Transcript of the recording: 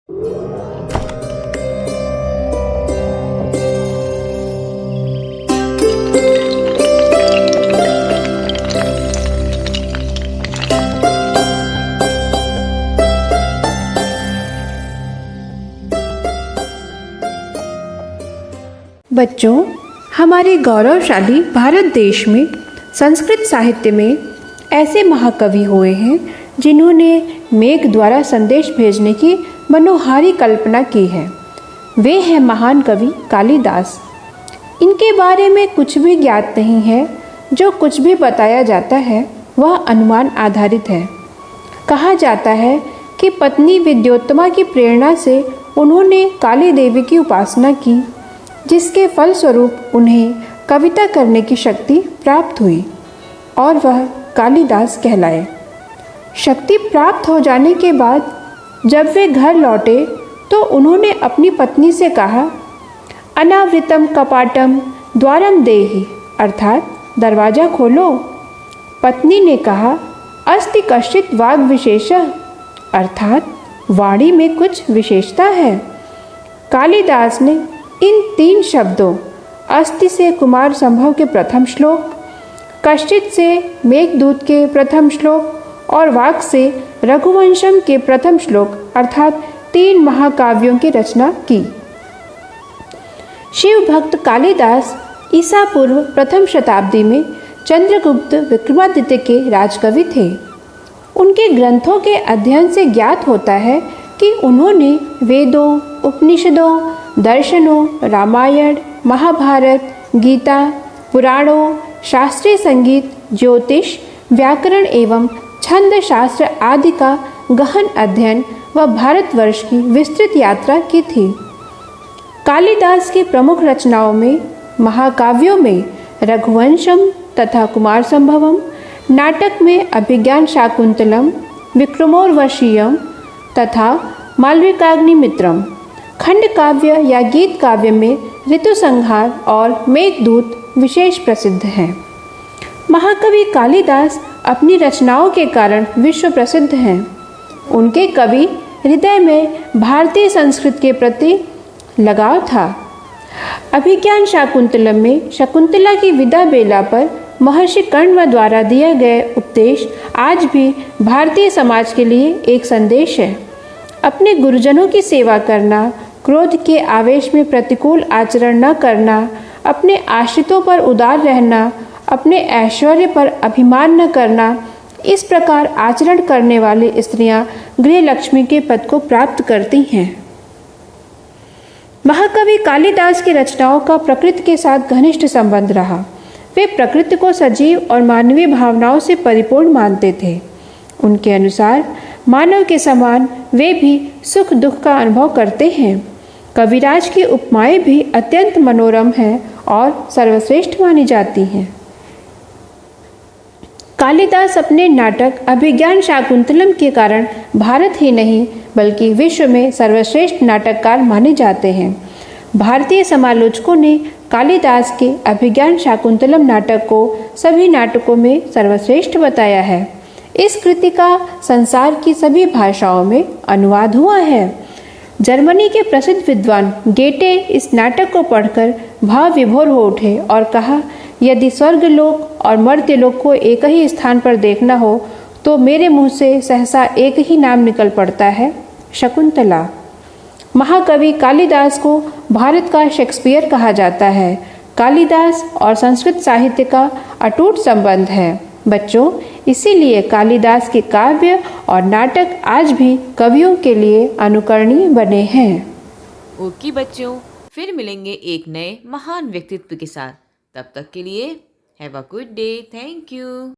बच्चों, हमारे गौरवशाली भारत देश में संस्कृत साहित्य में ऐसे महाकवि हुए हैं जिन्होंने मेघ द्वारा संदेश भेजने की मनोहारी कल्पना की है। वे हैं महान कवि कालिदास। इनके बारे में कुछ भी ज्ञात नहीं है। जो कुछ भी बताया जाता है वह अनुमान आधारित है। कहा जाता है कि पत्नी विद्योत्तमा की प्रेरणा से उन्होंने काली देवी की उपासना की, जिसके फलस्वरूप उन्हें कविता करने की शक्ति प्राप्त हुई और वह कालिदास कहलाए। शक्ति प्राप्त हो जाने के बाद जब वे घर लौटे तो उन्होंने अपनी पत्नी से कहा, अनावृतम कपाटम द्वारम देहि, अर्थात दरवाज़ा खोलो। पत्नी ने कहा, अस्ति कश्चित वाग विशेषः, अर्थात वाणी में कुछ विशेषता है। कालिदास ने इन 3 शब्दों अस्ति से कुमार संभव के प्रथम श्लोक, कश्चित से मेघदूत के प्रथम श्लोक और वाक से रघुवंशम के प्रथम श्लोक अर्थात 3 महाकाव्यों की रचना की। शिव भक्त कालिदास ईसा पूर्व प्रथम शताब्दी में चंद्रगुप्त विक्रमादित्य के राजकवि थे। उनके ग्रंथों के अध्ययन से ज्ञात होता है कि उन्होंने वेदों, उपनिषदों, दर्शनों, रामायण, महाभारत, गीता, पुराणों, शास्त्रीय संगीत, ज्योतिष, व्याकरण एवं छंद शास्त्र आदि का गहन अध्ययन व भारतवर्ष की विस्तृत यात्रा की थी। कालिदास की प्रमुख रचनाओं में महाकाव्यों में रघुवंशम तथा कुमार संभवम, नाटक में अभिज्ञान शाकुंतलम, विक्रमोर्वशीयम तथा मालविकाग्निमित्रम, खंड काव्य या गीत काव्य में ऋतुसंहार और मेघदूत विशेष प्रसिद्ध हैं। महाकवि कालिदास अपनी रचनाओं के कारण विश्व प्रसिद्ध हैं। उनके कवि हृदय में भारतीय संस्कृति के प्रति लगाव था। अभिज्ञान शाकुंतलम में शकुंतला की विदा बेला पर महर्षि कण्व द्वारा दिया गया उपदेश आज भी भारतीय समाज के लिए एक संदेश है। अपने गुरुजनों की सेवा करना, क्रोध के आवेश में प्रतिकूल आचरण न करना, अपने आश्रितों पर उदार रहना, अपने ऐश्वर्य पर अभिमान न करना, इस प्रकार आचरण करने वाली स्त्रियां गृह लक्ष्मी के पद को प्राप्त करती हैं। महाकवि कालिदास की रचनाओं का प्रकृति के साथ घनिष्ठ संबंध रहा। वे प्रकृति को सजीव और मानवीय भावनाओं से परिपूर्ण मानते थे। उनके अनुसार मानव के समान वे भी सुख दुख का अनुभव करते हैं। कविराज की उपमाएं भी अत्यंत मनोरम हैं और सर्वश्रेष्ठ मानी जाती हैं। कालिदास अपने नाटक अभिज्ञान शाकुंतलम के कारण भारत ही नहीं बल्कि विश्व में सर्वश्रेष्ठ नाटककार माने जाते हैं। भारतीय समालोचकों ने कालिदास के अभिज्ञान शाकुंतलम नाटक को सभी नाटकों में सर्वश्रेष्ठ बताया है। इस कृति का संसार की सभी भाषाओं में अनुवाद हुआ है। जर्मनी के प्रसिद्ध विद्वान गेटे इस नाटक को पढ़कर भाव विभोर हो उठे और कहा, यदि स्वर्गलोक और मर्त्यलोक को एक ही स्थान पर देखना हो तो मेरे मुंह से सहसा एक ही नाम निकल पड़ता है, शकुंतला। महाकवि कालिदास को भारत का शेक्सपियर कहा जाता है। कालिदास और संस्कृत साहित्य का अटूट संबंध है। बच्चों, इसीलिए कालिदास के काव्य और नाटक आज भी कवियों के लिए अनुकरणीय बने हैं। ओके बच्चों, फिर मिलेंगे एक नए महान व्यक्तित्व के साथ। तब तक के लिए have a good day. Thank you.